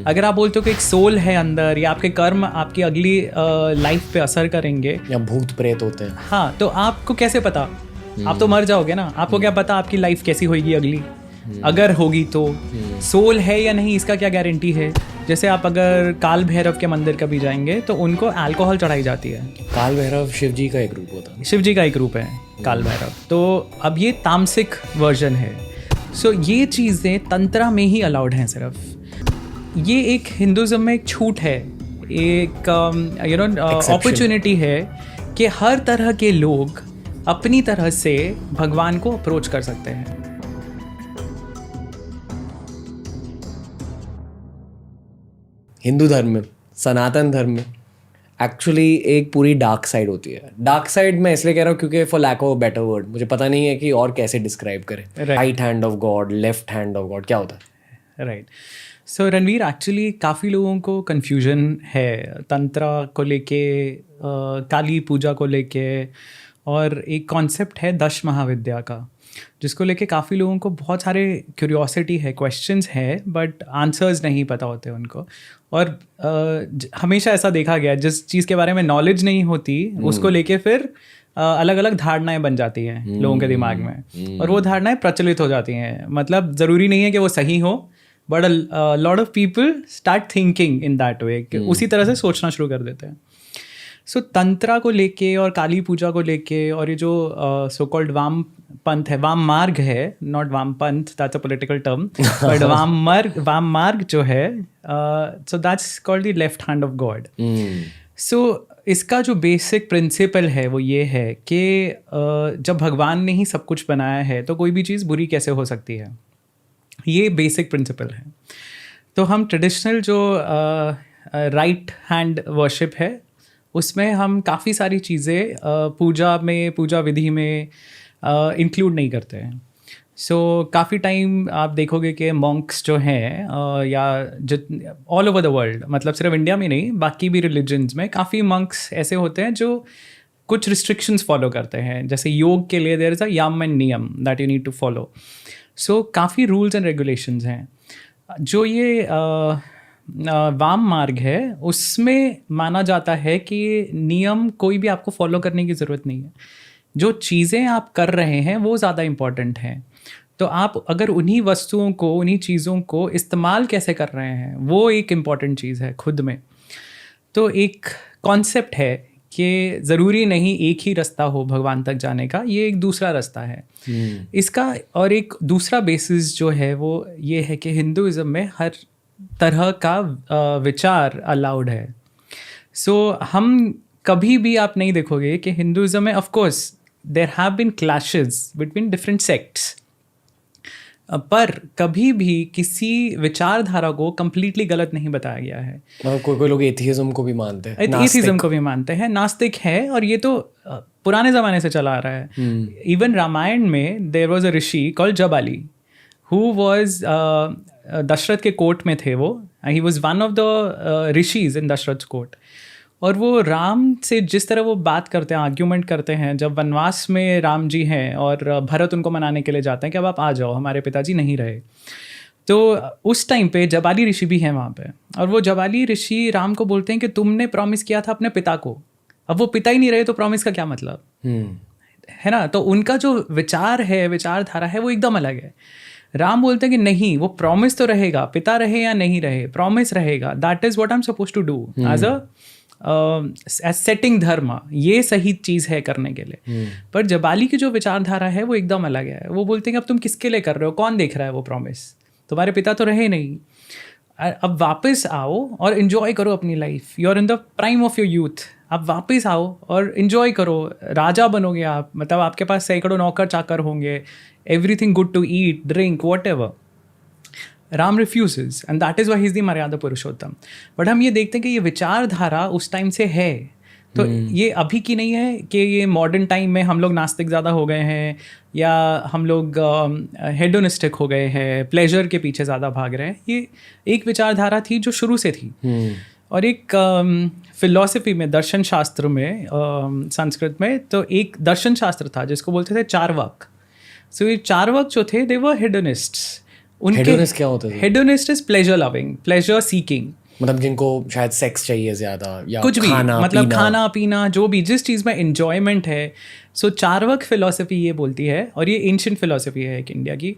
अगर आप बोलते हो कि एक सोल है अंदर या आपके कर्म आपकी अगली लाइफ पे असर करेंगे या भूत प्रेत होते हैं, हाँ, तो आपको कैसे पता? आप तो मर जाओगे ना, आपको क्या पता आपकी लाइफ कैसी होगी अगली? अगर होगी तो सोल है या नहीं इसका क्या गारंटी है? जैसे आप अगर काल भैरव के मंदिर कभी जाएंगे तो उनको अल्कोहल चढ़ाई जाती है। काल भैरव शिव जी का एक रूप होता है। शिव जी का एक रूप है काल भैरव। तो अब ये तामसिक वर्जन है। सो ये चीज़ें तंत्रा में ही अलाउड हैं सिर्फ। ये एक हिंदुज़म में एक छूट है, एक अपॉर्चुनिटी है कि हर तरह के लोग अपनी तरह से भगवान को अप्रोच कर सकते हैं। हिंदू धर्म में, सनातन धर्म में एक्चुअली एक पूरी डार्क साइड होती है। डार्क साइड मैं इसलिए कह रहा हूँ क्योंकि for lack of better word मुझे पता नहीं है कि और कैसे डिस्क्राइब करें। Right hand of God, left hand of God, क्या होता है? राइट। सो रणवीर, एक्चुअली काफ़ी लोगों को कन्फ्यूजन है तंत्रा को लेके, काली पूजा को लेके, और एक कॉन्सेप्ट है दश महाविद्या का, जिसको लेके काफ़ी लोगों को बहुत सारे क्यूरियोसिटी है, क्वेश्चंस है, बट आंसर्स नहीं पता होते उनको। और हमेशा ऐसा देखा गया जिस चीज़ के बारे में नॉलेज नहीं होती उसको लेके फिर अलग अलग धारणाएं बन जाती हैं लोगों के दिमाग में, और वो धारणाएं प्रचलित हो जाती हैं। मतलब ज़रूरी नहीं है कि वो सही हो, but lot of people start thinking in that way, उसी तरह से सोचना शुरू कर देते हैं। सो तंत्रा को लेके और काली पूजा को लेके, और ये जो सो कॉल्ड वाम पंथ है, वाम मार्ग है, नॉट वाम पंथ, that's a political term, but वाम मार्ग जो है, so that's called the left hand of God. So इसका जो बेसिक प्रिंसिपल है वो ये है कि जब भगवान ने ही सब कुछ बनाया है तो कोई भी चीज़ बुरी कैसे हो सकती है, ये बेसिक प्रिंसिपल है। तो हम ट्रेडिशनल जो राइट हैंड वर्शिप है उसमें हम काफ़ी सारी चीज़ें पूजा विधि में इंक्लूड नहीं करते हैं। सो काफ़ी टाइम आप देखोगे कि मॉन्क्स जो हैं या ऑल ओवर द वर्ल्ड, मतलब सिर्फ इंडिया में नहीं, बाकी भी रिलीजन्स में काफ़ी मॉन्क्स ऐसे होते हैं जो कुछ रिस्ट्रिक्शंस फॉलो करते हैं। जैसे योग के लिए there is a yam and niyam that you need to follow. So काफ़ी रूल्स एंड रेगुलेशंस हैं। जो ये वाम मार्ग है उसमें माना जाता है कि नियम कोई भी आपको फॉलो करने की ज़रूरत नहीं है, जो चीज़ें आप कर रहे हैं वो ज़्यादा इम्पॉर्टेंट हैं। तो आप अगर उन्हीं वस्तुओं को, उन्हीं चीज़ों को इस्तेमाल कैसे कर रहे हैं वो एक इम्पॉर्टेंट चीज़ है खुद में। तो एक कॉन्सेप्ट है कि ज़रूरी नहीं एक ही रास्ता हो भगवान तक जाने का, ये एक दूसरा रास्ता है इसका। और एक दूसरा बेसिस जो है वो ये है कि हिंदुइज़्म में हर तरह का विचार अलाउड है। सो हम कभी भी आप नहीं देखोगे कि हिंदुइज़्म में, of course there have been clashes between different sects, पर कभी भी किसी विचारधारा को कंप्लीटली गलत नहीं बताया गया है। कोई लोग एथियज्म को भी मानते हैं, एथियज्म को भी मानते हैं, नास्तिक है, और ये तो पुराने ज़माने से चला आ रहा है। इवन रामायण में there was a rishi called Jabali who was Dasharath के कोर्ट में थे। वो ही was one of the rishis in Dasharath court, और वो राम से जिस तरह वो बात करते हैं, आर्ग्यूमेंट करते हैं, जब वनवास में राम जी हैं और भरत उनको मनाने के लिए जाते हैं कि अब आप आ जाओ, हमारे पिताजी नहीं रहे, तो उस टाइम पे जबाली ऋषि भी हैं वहाँ पे, और वो जबाली ऋषि राम को बोलते हैं कि तुमने प्रॉमिस किया था अपने पिता को, अब वो पिता ही नहीं रहे तो प्रॉमिस का क्या मतलब है ना। तो उनका जो विचार है, विचारधारा है, वो एकदम अलग है। राम बोलते हैं कि नहीं, वो प्रॉमिस तो रहेगा, पिता रहे या नहीं रहे, प्रॉमिस रहेगा, that is what I am suppose to do as a setting dharma, ये सही चीज़ है करने के लिए। पर जबाली की जो विचारधारा है वो एकदम अलग है। वो बोलते हैं कि अब तुम किसके लिए कर रहे हो, कौन देख रहा है वो प्रॉमिस, तुम्हारे पिता तो रहे नहीं, अब वापस आओ और इन्जॉय करो अपनी life, you are in the prime of your youth, आप वापस आओ और इन्जॉय करो, राजा बनोगे आप, मतलब आपके पास सैकड़ों नौकर चाकर होंगे, everything good to eat drink whatever. Ram refuses and that is why he is the Maryada Purushottam. But हम ये देखते हैं कि ये विचारधारा उस टाइम से है, तो ये अभी की नहीं है कि ये मॉडर्न टाइम में हम लोग नास्तिक ज़्यादा हो गए हैं या हम लोग हेडोनिस्टिक हो गए हैं, प्लेजर के पीछे ज़्यादा भाग रहे हैं। ये एक विचारधारा थी जो शुरू से थी। और एक फिलॉसफी में, दर्शन शास्त्र में, संस्कृत में, तो एक दर्शन शास्त्र था जिसको बोलते थे चार्वाक। सो ये चार्वाक जो थे दे वर हेडोनिस्ट्स, उनके हेडोनिस्ट क्या होता है? Hedonist is pleasure loving, pleasure seeking, मतलब जिनको शायद सेक्स चाहिए ज्यादा या कुछ भी, खाना मतलब पीना। खाना पीना जो भी, जिस चीज़ में एन्जॉयमेंट है. सो चार्वाक फिलोसफी ये बोलती है, और ये एंशिएंट फिलोसफी है एक इंडिया की,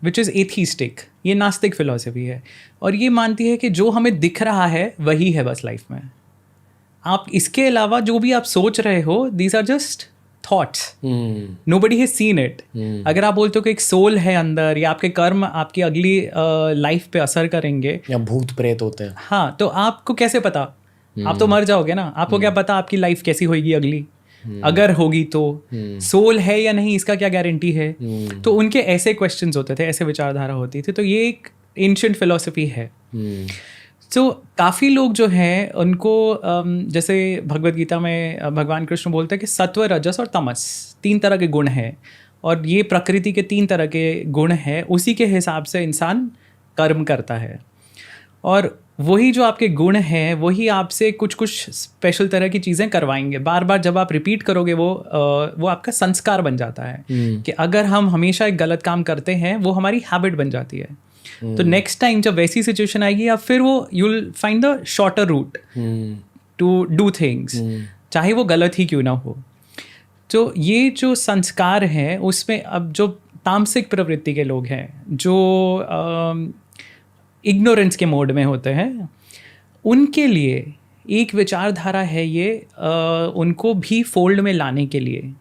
विच इज़ एथीस्टिक, ये नास्तिक फिलोसफी है, और ये मानती है कि जो हमें दिख रहा है वही है बस लाइफ में. आप इसके अलावा जो भी आप सोच रहे हो, these are just thoughts, nobody has seen it. अगर आप बोलते हो कि एक सोल है अंदर, या आपके कर्म आपकी अगली लाइफ पे असर करेंगे, या भूत प्रेत होते हैं, हाँ, तो आपको कैसे पता? आप तो मर जाओगे ना, आपको क्या पता आपकी लाइफ कैसी होगी अगली, अगर होगी तो. सोल है या नहीं इसका क्या गारंटी है? तो उनके ऐसे क्वेश्चंस होते थे, ऐसे विचारधारा होती थी. तो ये एक एंशिएंट फिलोसफी है. तो काफ़ी लोग जो हैं उनको जैसे भगवद गीता में भगवान कृष्ण बोलते हैं कि सत्व, रजस और तमस 3 तरह के गुण हैं, और ये प्रकृति के 3 तरह के गुण हैं, उसी के हिसाब से इंसान कर्म करता है. और वही जो आपके गुण हैं वही आपसे कुछ कुछ स्पेशल तरह की चीज़ें करवाएंगे. बार बार जब आप रिपीट करोगे वो आपका संस्कार बन जाता है कि अगर हम हमेशा एक गलत काम करते हैं वो हमारी हैबिट बन जाती है. तो नेक्स्ट टाइम जब वैसी सिचुएशन आएगी, आप फिर वो you will find the shorter route to do things, चाहे वो गलत ही क्यों ना हो. तो ये जो संस्कार हैं उसमें अब जो तामसिक प्रवृत्ति के लोग हैं, जो इग्नोरेंस के मोड में होते हैं, उनके लिए एक विचारधारा है ये, उनको भी फोल्ड में लाने के लिए.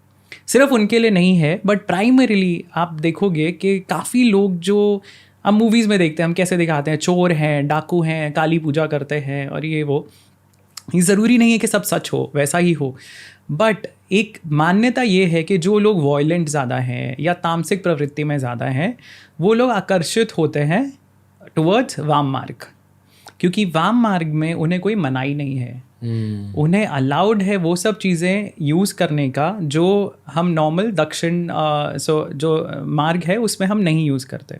सिर्फ उनके लिए नहीं है, बट प्राइमरीली आप देखोगे कि काफ़ी लोग जो अब मूवीज़ में देखते हैं, हम कैसे दिखाते हैं, चोर हैं, डाकू हैं, काली पूजा करते हैं और ये वो. ये ज़रूरी नहीं है कि सब सच हो, वैसा ही हो, बट एक मान्यता ये है कि जो लोग वॉयलेंट ज़्यादा हैं या तामसिक प्रवृत्ति में ज़्यादा हैं, वो लोग आकर्षित होते हैं टुवर्ड्स वाम मार्ग, क्योंकि वाम मार्ग में उन्हें कोई मनाही नहीं है. उन्हें अलाउड है वो सब चीज़ें यूज़ करने का जो हम नॉर्मल दक्षिण जो मार्ग है उसमें हम नहीं यूज़ करते.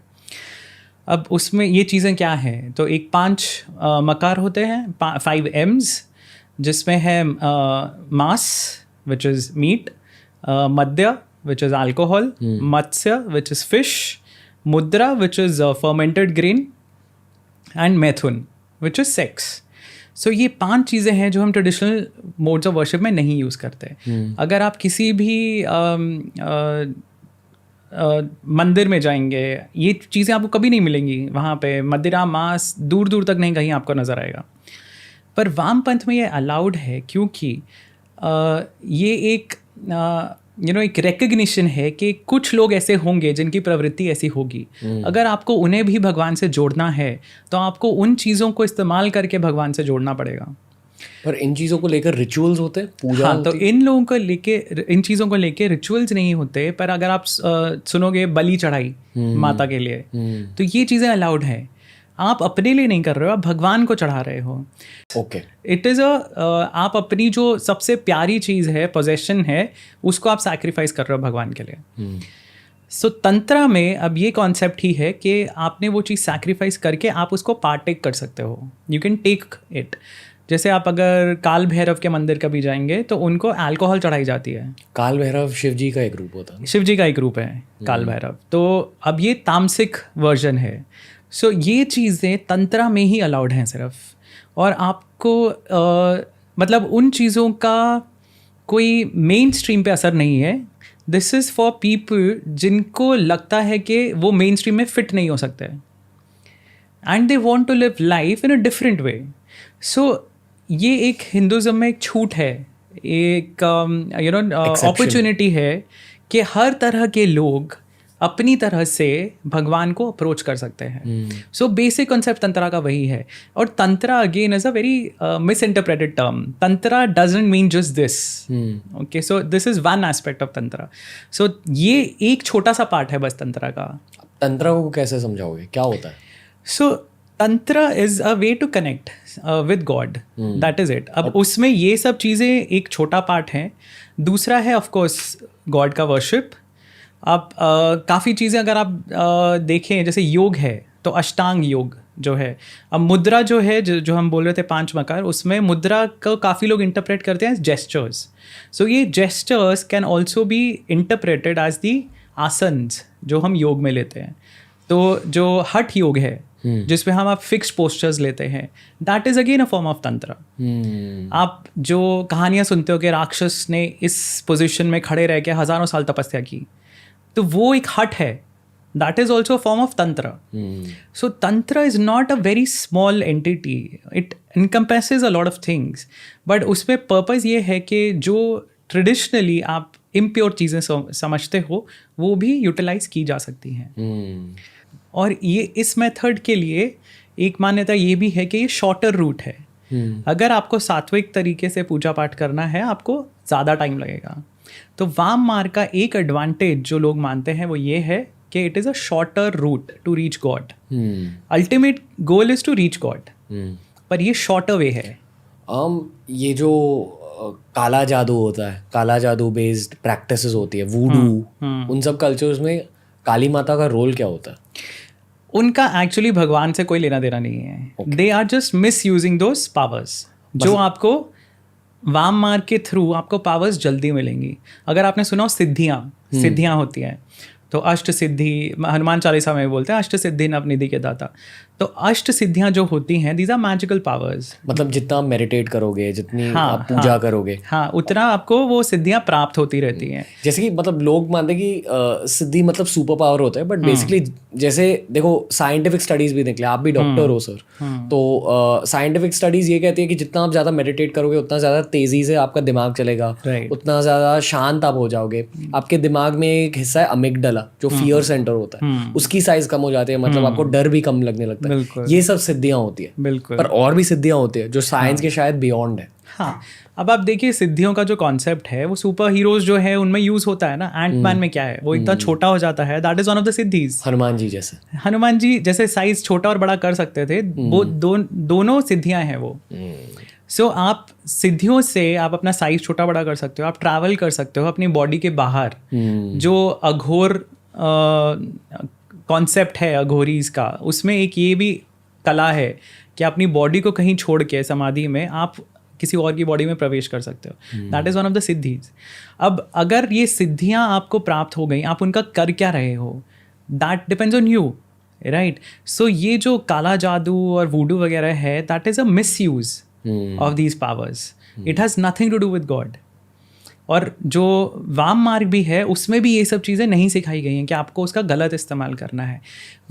अब उसमें ये चीज़ें क्या हैं, तो एक 5 मकार होते हैं, 5 M's, जिसमें है मांस विच is meat, madya which is alcohol, matsya which is fish, mudra which is fermented grain, and maithun which is sex. सो ये 5 चीज़ें हैं जो हम ट्रेडिशनल मोड्स ऑफ वर्शिप में नहीं यूज़ करते. अगर आप किसी भी मंदिर में जाएंगे, ये चीज़ें आपको कभी नहीं मिलेंगी. वहाँ पे मदिरा, मांस दूर दूर तक नहीं कहीं आपको नज़र आएगा. पर वामपंथ में ये अलाउड है, क्योंकि ये एक एक रिकग्निशन है कि कुछ लोग ऐसे होंगे जिनकी प्रवृत्ति ऐसी होगी. अगर आपको उन्हें भी भगवान से जोड़ना है तो आपको उन चीज़ों को इस्तेमाल करके भगवान से जोड़ना पड़ेगा. पर इन चीज़ों को लेकर रिचुअल्स होते हैं, पूजा हाँ, तो इन लोगों को लेके, इन चीज़ों को लेके रिचुअल्स नहीं होते. पर अगर आप सुनोगे बलि चढ़ाई माता के लिए, तो ये चीज़ें अलाउड हैं. आप अपने लिए नहीं कर रहे हो, आप भगवान को चढ़ा रहे हो. ओके, इट इज़ आप अपनी जो सबसे प्यारी चीज़ है, पोजेशन है, उसको आप सैक्रिफाइस कर रहे हो भगवान के लिए. सो तंत्रा में अब ये कॉन्सेप्ट ही है कि आपने वो चीज़ सैक्रिफाइस करके आप उसको पार्टेक कर सकते हो. You can take it. जैसे आप अगर काल भैरव के मंदिर कभी जाएंगे तो उनको अल्कोहल चढ़ाई जाती है. काल भैरव शिव जी का एक रूप होता है. शिव जी का एक रूप है काल भैरव. तो अब ये तामसिक वर्जन है. सो ये चीज़ें तंत्रा में ही अलाउड हैं सिर्फ. और आपको मतलब उन चीज़ों का कोई मेन स्ट्रीम पे असर नहीं है. दिस इज़ फॉर पीपल जिनको लगता है कि वो मेन स्ट्रीम में फिट नहीं हो सकते, and they want to live life in a different way. So ये एक हिंदुज़म में एक छूट है, एक अपॉर्चुनिटी है कि हर तरह के लोग अपनी तरह से भगवान को अप्रोच कर सकते हैं. सो बेसिक कॉन्सेप्ट तंत्रा का वही है. और tantra again is a very misinterpreted term. Tantra doesn't mean just this. Okay, so this is one aspect of tantra. So ये एक छोटा सा पार्ट है बस तंत्रा का. तंत्रा को कैसे समझाओगे, क्या होता है? So tantra is a way to connect with God, that is it. अब उसमें ये सब चीज़ें एक छोटा पार्ट है. दूसरा है ऑफ कोर्स गॉड का वर्शिप. अब काफ़ी चीज़ें अगर आप देखें, जैसे योग है तो अष्टांग योग जो है. अब मुद्रा जो है, जो हम बोल रहे थे 5 मकार, उसमें मुद्रा को काफ़ी लोग इंटरप्रेट करते हैं एज जेस्चर्स. सो ये gestures can also be interpreted as the asanas जो हम योग में लेते हैं. तो जो हठ योग है जिसमें हम आप फिक्स्ड पोस्चर्स लेते हैं, that is again a form of तंत्र। आप जो कहानियां सुनते हो कि राक्षस ने इस पोजीशन में खड़े रह के हजारों साल तपस्या की, तो वो एक हठ है, that is also a form of tantra. So tantra is not a very small entity, it encompasses a lot of things, but उसमें पर्पज़ ये है कि जो ट्रेडिशनली आप इम्प्योर चीज़ें समझते हो वो भी यूटिलाइज की जा सकती हैं। और ये इस मेथड के लिए एक मान्यता ये भी है कि ये शॉर्टर रूट है। अगर आपको सात्विक तरीके से पूजा पाठ करना है आपको ज़्यादा टाइम लगेगा। तो वाम मार्ग का एक एडवांटेज जो लोग मानते हैं वो ये है कि it is a shorter route to reach God. Ultimate goal is to reach God, पर ये शॉर्टर वे है। ये जो काला जादू होता है, काला जादू बेस्ड प्रैक्टिसेस होती है, वूडू, उन सब कल्चर्स में काली माता का रोल क्या होता है? उनका एक्चुअली भगवान से कोई लेना देना नहीं है। They are just misusing those powers. जो आपको वाम मार्ग के थ्रू आपको पावर्स जल्दी मिलेंगी। अगर आपने सुना सिद्धियाँ होती हैं, तो अष्ट सिद्धि, हनुमान चालीसा में बोलते हैं अष्ट सिद्धि नवनिधि के दाता। तो अष्ट सिद्धियां जो होती हैं, दीज आर मैजिकल पावर्स। मतलब जितना आप मेडिटेट करोगे, जितनी आप पूजा करोगे, उतना आपको वो सिद्धियां प्राप्त होती रहती हैं। जैसे कि मतलब लोग मानते हैं कि सिद्धि मतलब सुपर पावर होता है, बट बेसिकली जैसे देखो साइंटिफिक स्टडीज भी निकले, आप भी डॉक्टर हो सर, तो साइंटिफिक स्टडीज ये कहती है कि जितना आप ज़्यादा मेडिटेट करोगे उतना ज़्यादा तेजी से आपका दिमाग चलेगा, उतना ज़्यादा शांत आप हो जाओगे। आपके दिमाग में एक हिस्सा है अमिगडाला जो फियर सेंटर होता है, उसकी साइज कम हो जाती है, मतलब आपको डर भी कम लगने लगता है। ये सब सिद्धियां होती है। बिल्कुल। पर और भी सिद्धियां होती है जो साइंस के शायद बियॉन्ड है। हाँ, अब आप देखिए सिद्धियों का जो कॉन्सेप्ट है वो सुपर हीरोज जो है उनमें यूज होता है ना। एंटमैन में क्या है, वो इतना छोटा हो जाता है, that is one of the siddhis. Hanuman ji जैसे साइज छोटा और बड़ा कर सकते थे, वो दोनों सिद्धियां हैं वो। सो आप सिद्धियों से आप अपना साइज छोटा बड़ा कर सकते हो, आप ट्रैवल कर सकते हो अपनी बॉडी के बाहर। जो अघोर कॉन्सेप्ट है अघोरीज का, उसमें एक ये भी कला है कि अपनी बॉडी को कहीं छोड़ के समाधि में आप किसी और की बॉडी में प्रवेश कर सकते हो। That is one of the siddhis. अब अगर ये सिद्धियां आपको प्राप्त हो गई, आप उनका कर क्या रहे हो, that depends on you, right. So ये जो काला जादू और वूडू वगैरह है, that is a misuse of these powers. It has nothing to do with God. और जो वाम मार्ग भी है उसमें भी ये सब चीज़ें नहीं सिखाई गई हैं कि आपको उसका गलत इस्तेमाल करना है।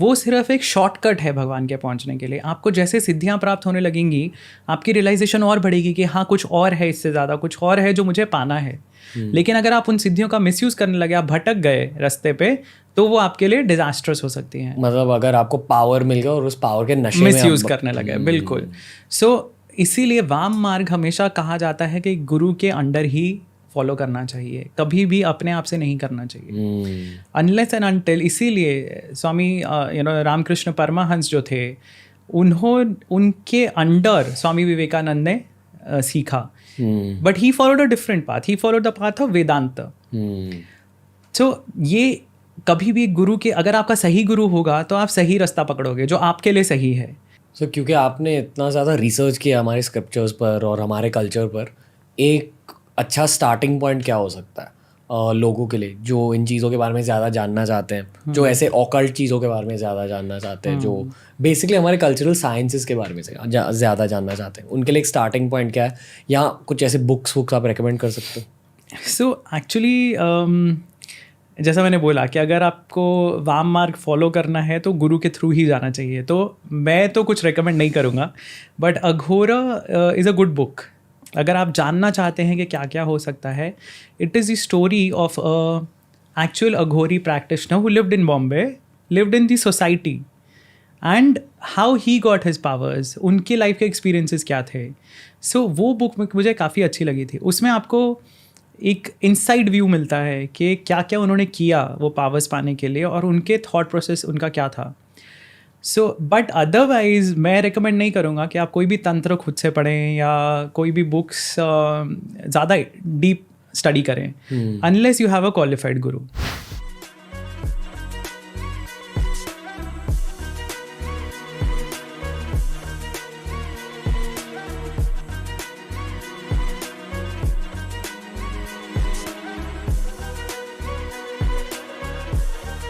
वो सिर्फ एक शॉर्टकट है भगवान के पहुंचने के लिए। आपको जैसे सिद्धियां प्राप्त होने लगेंगी, आपकी रियलाइजेशन और बढ़ेगी कि हाँ कुछ और है, इससे ज़्यादा कुछ और है जो मुझे पाना है। लेकिन अगर आप उन सिद्धियों का मिसयूज़ करने लगे, आप भटक गए रास्ते पे, तो वो आपके लिए डिजास्टर्स हो सकती हैं। मतलब अगर आपको पावर मिल गया और उस पावर के नशे में मिसयूज़ करने लगे, बिल्कुल। सो इसीलिए वाम मार्ग हमेशा कहा जाता है कि गुरु के अंडर ही फॉलो करना चाहिए, कभी भी अपने आप से नहीं करना चाहिए, अनलेस एंड अनटिल। इसीलिए स्वामी रामकृष्ण परमहंस जो थे, उनके अंडर स्वामी विवेकानंद ने सीखा, but he followed a different path, he followed the path of Vedanta. So ये कभी भी गुरु के, अगर आपका सही गुरु होगा तो आप सही रास्ता पकड़ोगे जो आपके लिए सही है। सो क्योंकि आपने इतना ज़्यादा रिसर्च किया हमारे स्क्रिप्चर्स पर और हमारे कल्चर पर, एक अच्छा स्टार्टिंग पॉइंट क्या हो सकता है लोगों के लिए जो इन चीज़ों के बारे में ज़्यादा जानना चाहते हैं, जो ऐसे ऑकल्ट चीज़ों के बारे में ज़्यादा जानना चाहते हैं, जो बेसिकली हमारे कल्चरल साइंसेस के बारे में ज़्यादा जानना चाहते हैं, उनके लिए एक स्टार्टिंग पॉइंट क्या है, या कुछ ऐसे बुक्स आप रेकमेंड कर सकते हो? सो एक्चुअली जैसा मैंने बोला कि अगर आपको वाम मार्ग फॉलो करना है तो गुरु के थ्रू ही जाना चाहिए। तो मैं तो कुछ रेकमेंड नहीं करूँगा, but Aghora is a good book. अगर आप जानना चाहते हैं कि क्या क्या हो सकता है, it is the story of actual Aghori practitioner who lived in Bombay, lived in the society, and how he got his powers, उनके लाइफ के एक्सपीरियंसेस क्या थे। सो वो बुक मुझे काफ़ी अच्छी लगी थी। उसमें आपको एक इनसाइड व्यू मिलता है कि क्या क्या उन्होंने किया वो पावर्स पाने के लिए और उनके थॉट प्रोसेस उनका क्या था। सो बट अदरवाइज मैं रिकमेंड नहीं करूँगा कि आप कोई भी तंत्र खुद से पढ़ें या कोई भी बुक्स ज़्यादा डीप स्टडी करें, unless you have a qualified Guru.